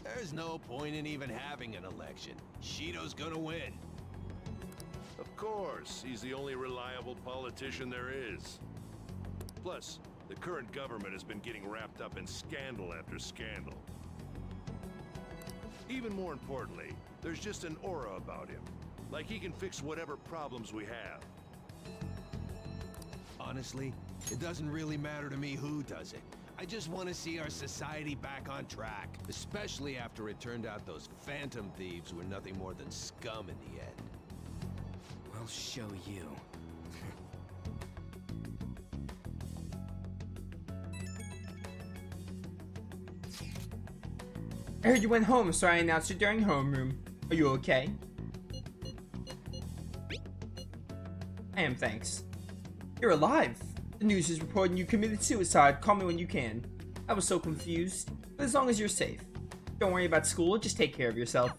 There's no point in even having an election. Shido's gonna win. Of course, he's the only reliable politician there is. Plus, the current government has been getting wrapped up in scandal after scandal. Even more importantly, there's just an aura about him. Like he can fix whatever problems we have. Honestly, it doesn't really matter to me who does it. I just want to see our society back on track, especially after it turned out those phantom thieves were nothing more than scum in the end. We'll show you. I heard you went home, so I announced it during homeroom. Are you okay? I am, thanks. You're alive! The news is reporting you committed suicide. Call me when you can. I was so confused, but as long as you're safe. Don't worry about school, just take care of yourself.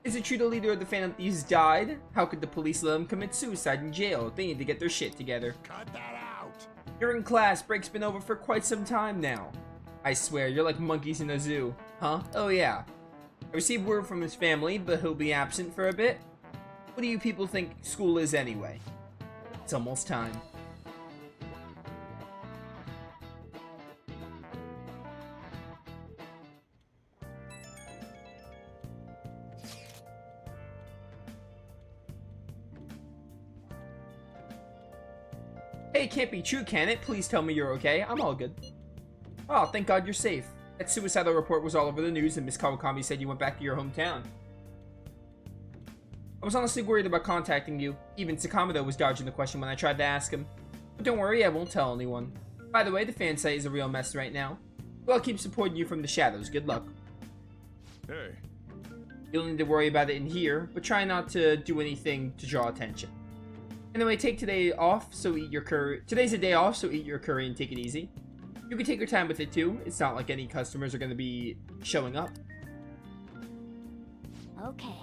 Is it true the leader of the Phantom Thieves died? How could the police let him commit suicide in jail? They need to get their shit together. Cut that out! You're in class. Break's been over for quite some time now. I swear, you're like monkeys in a zoo. Huh? Oh yeah. I received word from his family, but he'll be absent for a bit. What do you people think school is anyway? It's almost time. Hey, it can't be true, can it? Please tell me you're okay. I'm all good. Oh, thank God you're safe. That suicidal report was all over the news, and Miss Kawakami said you went back to your hometown. I was honestly worried about contacting you. Even Sakamoto was dodging the question when I tried to ask him. But don't worry, I won't tell anyone. By the way, the fan site is a real mess right now. Well, I'll keep supporting you from the shadows. Good luck. Hey. You don't need to worry about it in here, but try not to do anything to draw attention. Anyway, take today off, so eat your curry. Today's a day off, so eat your curry and take it easy. You can take your time with it too. It's not like any customers are going to be showing up. Okay.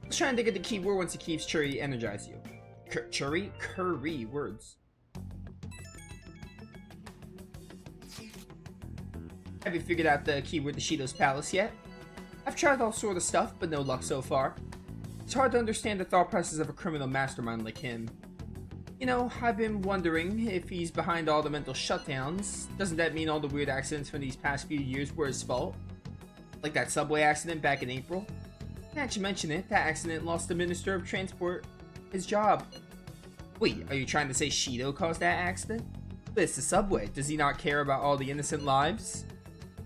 Let's try and dig at the keyword once it keeps Churi energize you. Churi? Curry words. Have you figured out the keyword to Shido's palace yet? I've tried all sort of stuff, but no luck so far. It's hard to understand the thought process of a criminal mastermind like him. You know, I've been wondering if he's behind all the mental shutdowns. Doesn't that mean all the weird accidents from these past few years were his fault? Like that subway accident back in April? Now that you mention it, that accident lost the Minister of Transport his job. Wait, are you trying to say Shido caused that accident? But it's the subway. Does he not care about all the innocent lives?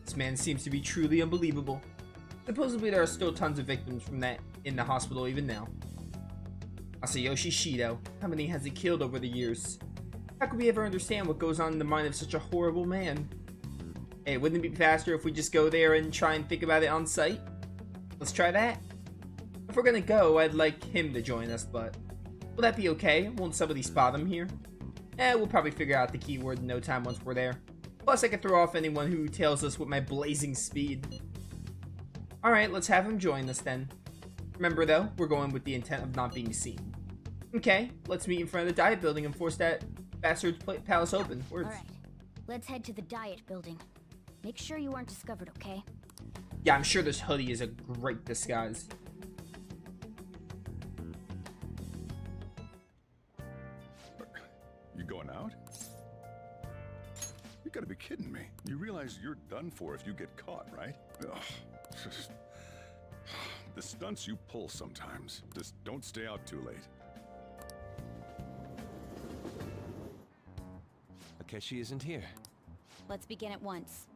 This man seems to be truly unbelievable. Supposedly there are still tons of victims from that in the hospital even now. Masayoshi Shido, how many has he killed over the years? How could we ever understand what goes on in the mind of such a horrible man? Hey, wouldn't it be faster if we just go there and try and think about it on site? Let's try that. If we're gonna go, I'd like him to join us, but will that be okay? Won't somebody spot him here? We'll probably figure out the keyword in no time once we're there. Plus, I can throw off anyone who tails us with my blazing speed. Alright, let's have him join us then. Remember though, we're going with the intent of not being seen. Okay, let's meet in front of the Diet Building and force that bastard's palace open. Words. Alright, let's head to the Diet Building. Make sure you aren't discovered, okay? Yeah, I'm sure this hoodie is a great disguise. You going out? You gotta be kidding me. You realize you're done for if you get caught, right? Ugh. The stunts you pull sometimes. Just don't stay out too late. Akechi isn't here. Let's begin at once.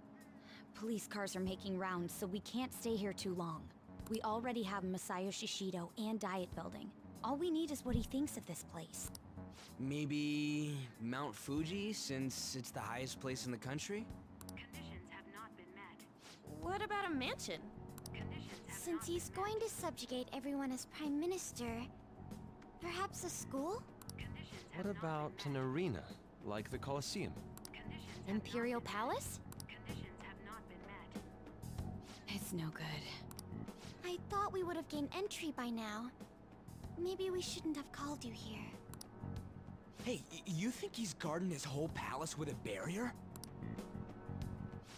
Police cars are making rounds, so we can't stay here too long. We already have Masayoshi Shido and Diet Building. All we need is what he thinks of this place. Maybe Mount Fuji, since it's the highest place in the country? Conditions have not been met. What about a mansion? Conditions have Since not he's going to subjugate everyone as Prime Minister, perhaps a school? conditions What have about an arena, like the Colosseum? conditions have Imperial Palace? conditions have not been met. It's no good. I thought we would have gained entry by now. Maybe we shouldn't have called you here. Hey, you think he's guarding his whole palace with a barrier?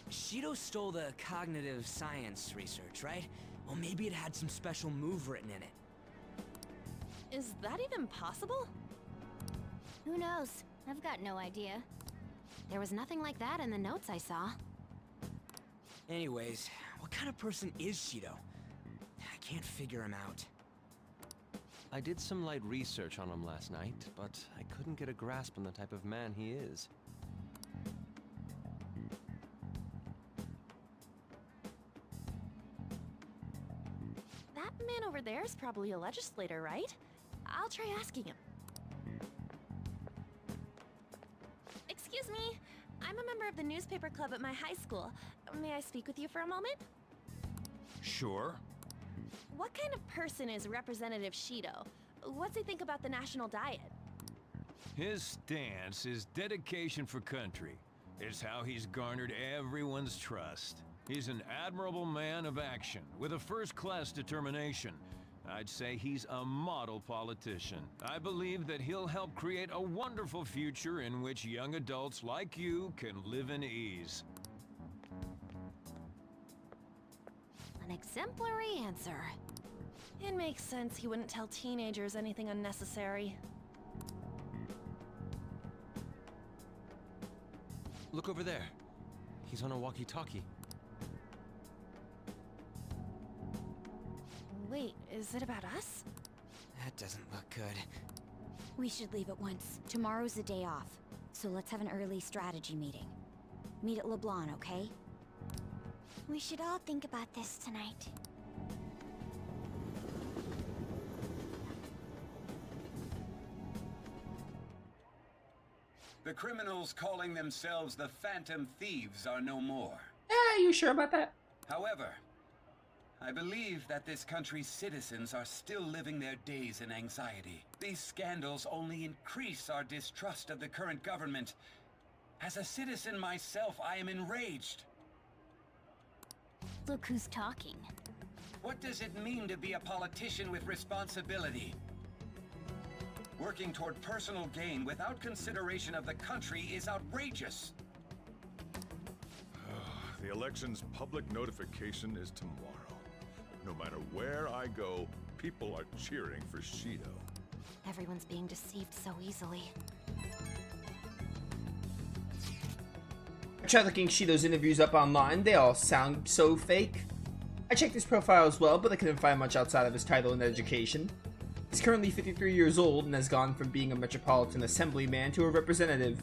Shido stole the cognitive science research, right? Well, maybe it had some special move written in it. Is that even possible? Who knows? I've got no idea. There was nothing like that in the notes I saw. Anyways, what kind of person is Shido? I can't figure him out. I did some light research on him last night, but I couldn't get a grasp on the type of man he is. That man over there is probably a legislator, right? I'll try asking him. Excuse me. I'm a member of the newspaper club at my high school. May I speak with you for a moment? Sure. What kind of person is Representative Shido? What's he think about the national diet? His stance is dedication for country. It's how he's garnered everyone's trust. He's an admirable man of action, with a first-class determination. I'd say he's a model politician. I believe that he'll help create a wonderful future in which young adults like you can live in ease. An exemplary answer. It makes sense he wouldn't tell teenagers anything unnecessary. Look over there. He's on a walkie-talkie. Wait, is it about us? That doesn't look good. We should leave at once. Tomorrow's the day off, so let's have an early strategy meeting. Meet at LeBlanc, okay? We should all think about this tonight. The criminals calling themselves the Phantom Thieves are no more. Are you sure about that? However, I believe that this country's citizens are still living their days in anxiety. These scandals only increase our distrust of the current government. As a citizen myself, I am enraged. Look who's talking. What does it mean to be a politician with responsibility? Working toward personal gain without consideration of the country is outrageous. The election's public notification is tomorrow. No matter where I go, people are cheering for Shido. Everyone's being deceived so easily. I tried looking Shido's interviews up online. They all sound so fake. I checked his profile as well, but I couldn't find much outside of his title and education. He's currently 53 years old and has gone from being a metropolitan assemblyman to a representative.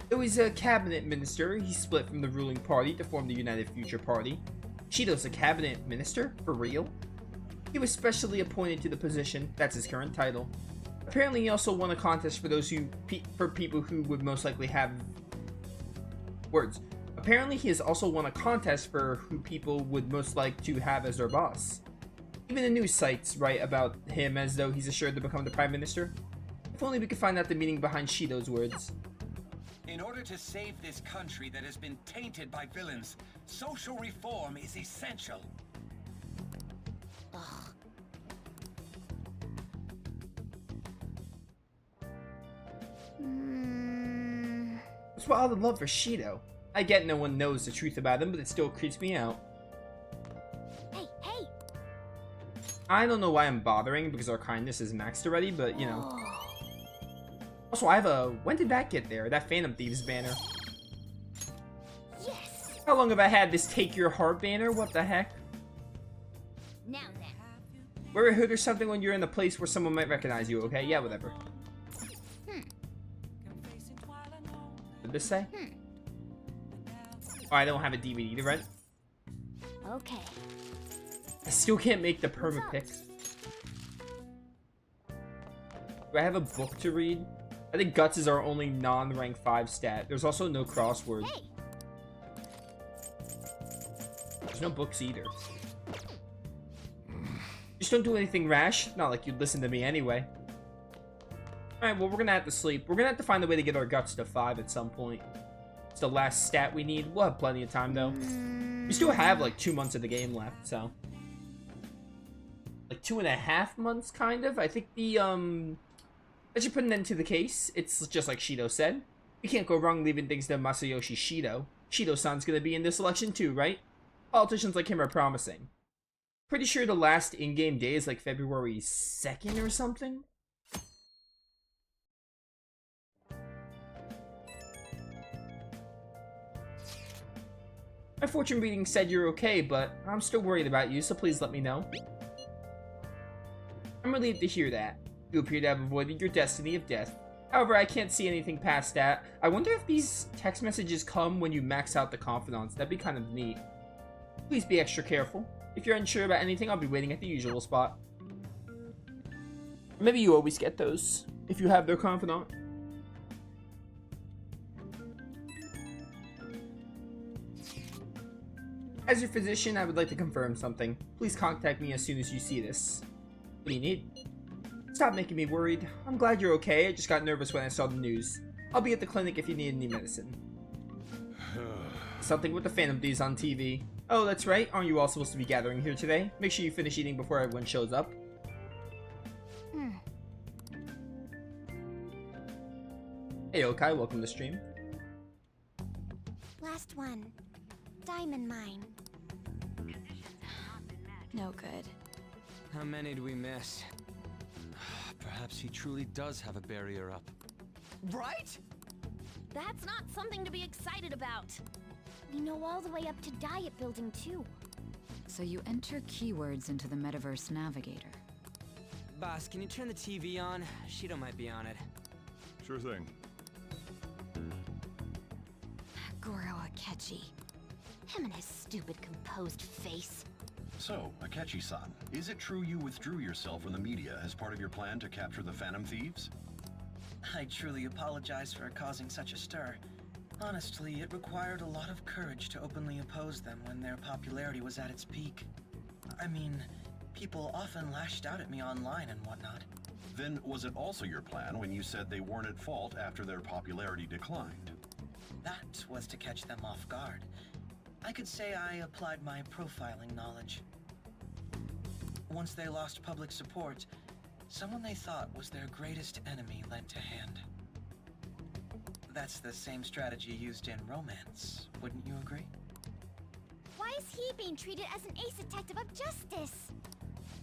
Though he's a cabinet minister, he split from the ruling party to form the United Future Party. Shido's a cabinet minister? For real? He was specially appointed to the position. That's his current title. Apparently he also won a contest for people who would most likely have Apparently he has also won a contest for who people would most like to have as their boss. Even the news sites write about him as though he's assured to become the Prime Minister. If only we could find out the meaning behind Shido's words. In order to save this country that has been tainted by villains, social reform is essential. Ugh. What's with all the love for Shido? I get no one knows the truth about him, but it still creeps me out. Hey, hey! I don't know why I'm bothering, because our kindness is maxed already, but, you know. Also, I have a... When did that get there? That Phantom Thieves banner. Yes! How long have I had this Take Your Heart banner? What the heck? Now then. Wear a hood or something when you're in a place where someone might recognize you, okay? Yeah, whatever. What did this say? Oh, I don't have a DVD to rent. Okay. I still can't make the perma pics. Do I have a book to read? I think Guts is our only non-rank 5 stat. There's also no crossword. Hey! There's no books either. Just don't do anything rash. Not like you'd listen to me anyway. Alright, well, we're gonna have to sleep. We're gonna have to find a way to get our Guts to 5 at some point. It's the last stat we need. We'll have plenty of time, though. We still have, like, 2 months of the game left, so. like 2.5 months, kind of. I think that should put an end to the case. It's just like Shido said. You can't go wrong leaving things to Masayoshi Shido. Shido-san's gonna be in this election too, right? Politicians like him are promising. Pretty sure the last in-game day is like February 2nd or something. My fortune reading said you're okay, but I'm still worried about you, so please let me know. I'm relieved to hear that. You appear to have avoided your destiny of death. However, I can't see anything past that. I wonder if these text messages come when you max out the confidants. That'd be kind of neat. Please be extra careful. If you're unsure about anything, I'll be waiting at the usual spot. Maybe you always get those, if you have their confidant. As your physician, I would like to confirm something. Please contact me as soon as you see this. What do you need? Stop making me worried. I'm glad you're okay. I just got nervous when I saw the news. I'll be at the clinic if you need any medicine. Something with the Phantom Thieves on TV. Oh, that's right. Aren't you all supposed to be gathering here today? Make sure you finish eating before everyone shows up. Hey, Okai. Welcome to stream. Last one. Diamond mine. No good. How many do we miss? Perhaps he truly does have a barrier up. Right? That's not something to be excited about. We know all the way up to Diet Building, too. So you enter keywords into the Metaverse Navigator. Boss, can you turn the TV on? Shido might be on it. Sure thing. Goro Akechi. Him and his stupid composed face. So, Akechi-san, is it true you withdrew yourself from the media as part of your plan to capture the Phantom Thieves? I truly apologize for causing such a stir. Honestly, it required a lot of courage to openly oppose them when their popularity was at its peak. I mean, people often lashed out at me online and whatnot. Then was it also your plan when you said they weren't at fault after their popularity declined? That was to catch them off guard. I could say I applied my profiling knowledge. Once they lost public support, someone they thought was their greatest enemy lent a hand. That's the same strategy used in romance, wouldn't you agree? Why is he being treated as an ace detective of justice?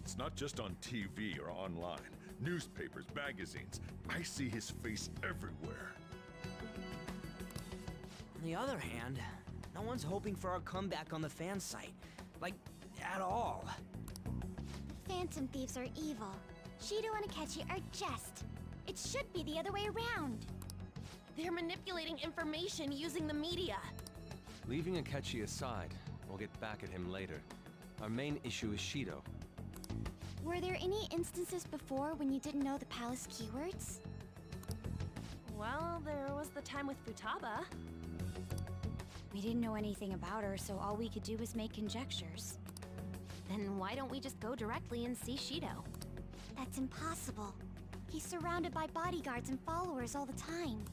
It's not just on TV or online. Newspapers, magazines. I see his face everywhere. On the other hand, no one's hoping for our comeback on the fan site. Like, at all. Phantom Thieves are evil. Shido and Akechi are just. It should be the other way around. They're manipulating information using the media. Leaving Akechi aside, we'll get back at him later. Our main issue is Shido. Were there any instances before when you didn't know the palace keywords? Well, there was the time with Futaba. We didn't know anything about her, so all we could do was make conjectures. Then why don't we just go directly and see Shido? That's impossible. He's surrounded by bodyguards and followers all the time.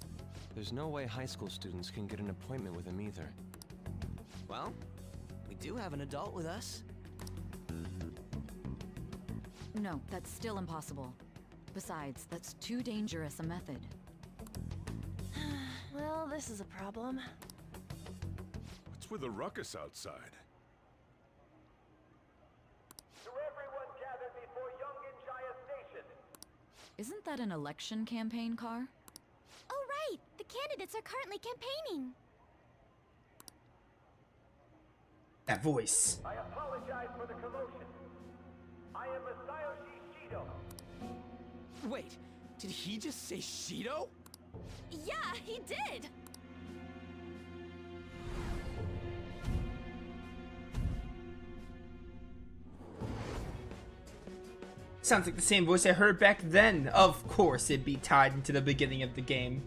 There's no way high school students can get an appointment with him either. Well, we do have an adult with us. No, that's still impossible. Besides, that's too dangerous a method. Well, this is a problem. What's with the ruckus outside? To everyone gathered before Yongen-Jaya Station. Isn't that an election campaign car? Oh, right! The candidates are currently campaigning. That voice. I apologize for the commotion. I am Masayoshi Shido. Wait, did he just say Shido? Yeah, he did! Sounds like the same voice I heard back then. Of course, it'd be tied into the beginning of the game.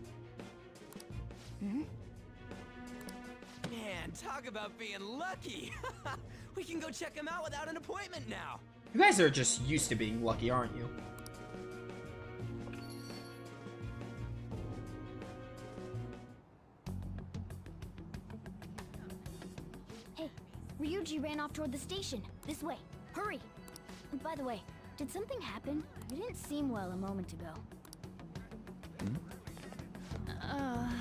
Man, talk about being lucky! We can go check him out without an appointment now! You guys are just used to being lucky, aren't you? Hey, Ryuji ran off toward the station. This way. Hurry! By the way, Did something happen? You didn't seem well a moment ago.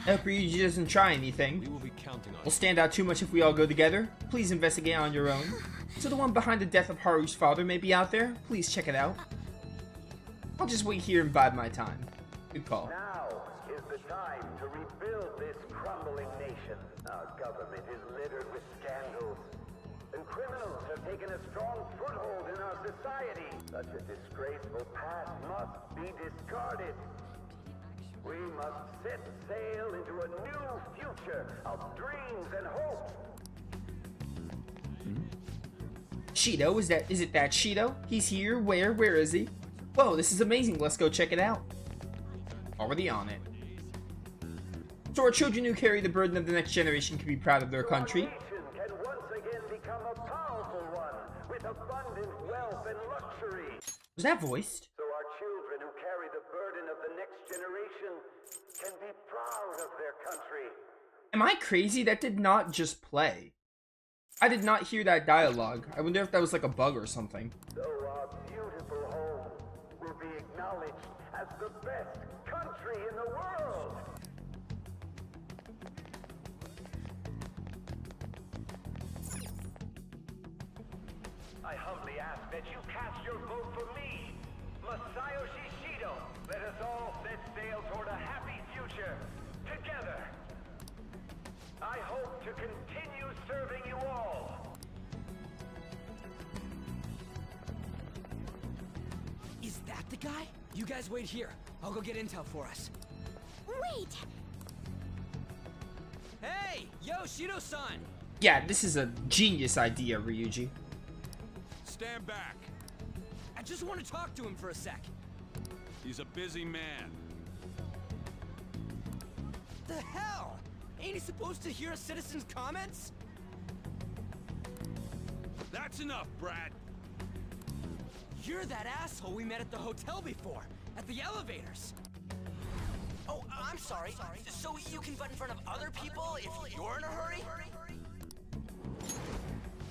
Hope Ryuji doesn't try anything. We will be counting on Will stand out too much if we all go together. Please investigate on your own. So the one behind the death of Haru's father may be out there. Please check it out. I'll just wait here and bide my time. Good call. Now is the time to rebuild this crumbling nation. Our government is littered with scandals, and criminals have taken a strong foothold in our society. Such a disgraceful past must be discarded. We must set sail into a new future of dreams and hope. Shido, is it that Shido? He's here. Where is he? Whoa, this is amazing. Let's go check it out. Already on it. So our children who carry the burden of the next generation can be proud of their country. Our nation can once again become a powerful one with abundant wealth and luxury. Was that voiced? So our children who carry the burden of the next generation can be proud of their country. Am I crazy? That did not just play. I did not hear that dialogue. I wonder if that was like a bug or something. So our beautiful home will be acknowledged as the best country in the world. I humbly ask that you cast your vote for me, Masayoshi Shido. Let us all set sail toward a happy future, together. I hope to continue serving you all. Is that the guy? You guys wait here. I'll go get intel for us. Wait! Hey! Yo, Shido-san! Yeah, this is a genius idea, Ryuji. Stand back. I just want to talk to him for a sec. He's a busy man. The hell? Ain't he supposed to hear a citizen's comments? That's enough, Brad. You're that asshole we met at the hotel before, at the elevators. Oh, I'm sorry. So you can butt in front of other people if you're in a hurry?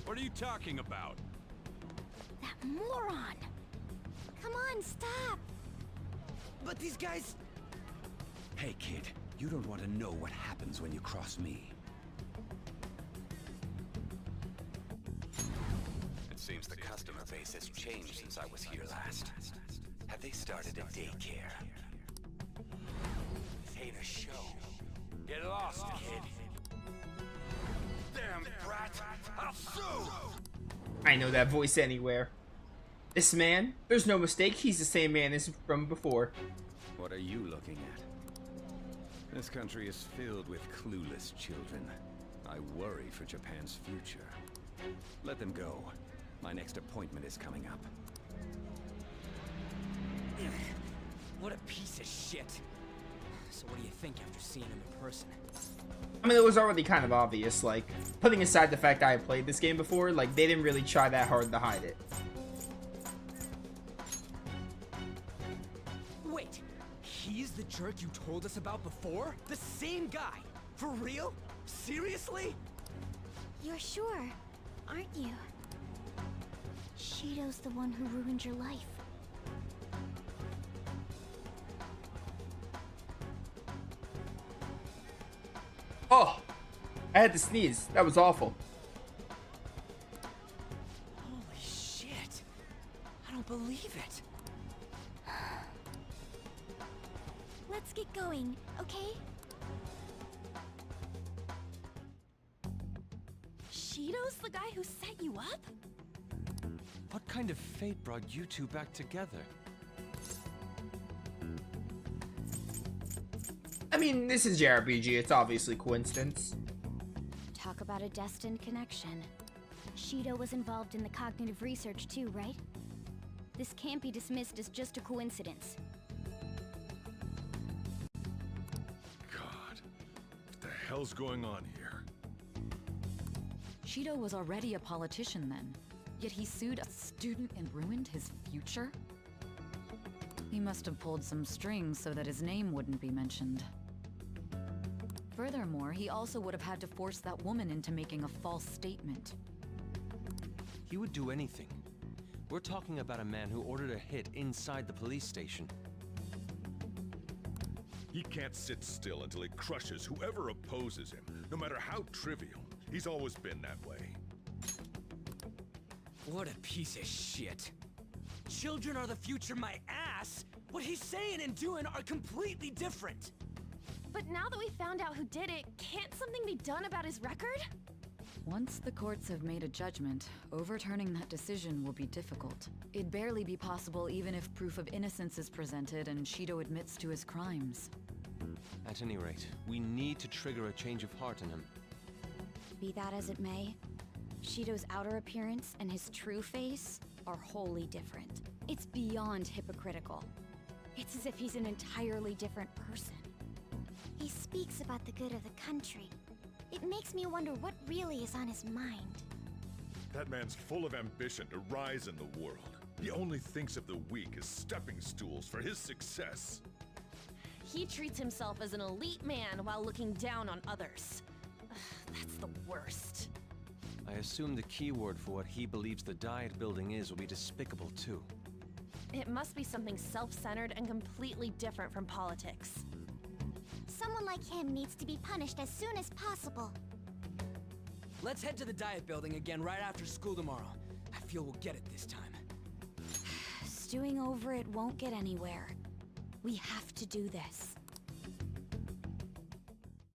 What are you talking about? That moron! Come on, stop! But these guys... Hey, kid, you don't want to know what happens when you cross me. It seems the customer base has changed since I was here last. Have they started a daycare? This ain't a show. Get lost, kid. Damn brat! I'll sue! I know that voice anywhere. This man? There's no mistake, he's the same man as from before. What are you looking at? This country is filled with clueless children. I worry for Japan's future. Let them go. My next appointment is coming up. What a piece of shit. So what do you think after seeing him in person? I mean, it was already kind of obvious, like, putting aside the fact that I played this game before, like, they didn't really try that hard to hide it. Wait, he's the jerk you told us about before? The same guy? For real? Seriously? You're sure, aren't you? Shido's the one who ruined your life. Oh! I had to sneeze. That was awful. Holy shit. I don't believe it. Let's get going, okay? Shido's the guy who set you up? What kind of fate brought you two back together? I mean, this is JRPG, it's obviously coincidence. Talk about a destined connection. Shido was involved in the cognitive research too, right? This can't be dismissed as just a coincidence. God, what the hell's going on here? Shido was already a politician then, yet he sued a student and ruined his future? He must have pulled some strings so that his name wouldn't be mentioned. Furthermore, he also would have had to force that woman into making a false statement. He would do anything. We're talking about a man who ordered a hit inside the police station. He can't sit still until he crushes whoever opposes him, no matter how trivial. He's always been that way. What a piece of shit. Children are the future, my ass! What he's saying and doing are completely different! But now that we found out who did it, can't something be done about his record? Once the courts have made a judgment, overturning that decision will be difficult. It'd barely be possible even if proof of innocence is presented and Shido admits to his crimes. At any rate, we need to trigger a change of heart in him. Be that as it may, Shido's outer appearance and his true face are wholly different. It's beyond hypocritical. It's as if he's an entirely different person. He speaks about the good of the country. It makes me wonder what really is on his mind. That man's full of ambition to rise in the world. He only thinks of the weak as stepping stools for his success. He treats himself as an elite man while looking down on others. That's the worst. I assume the keyword for what he believes the Diet Building is will be despicable too. It must be something self-centered and completely different from politics. Someone like him needs to be punished as soon as possible. Let's head to the Diet Building again right after school tomorrow. I feel we'll get it this time. Stewing over it won't get anywhere. We have to do this.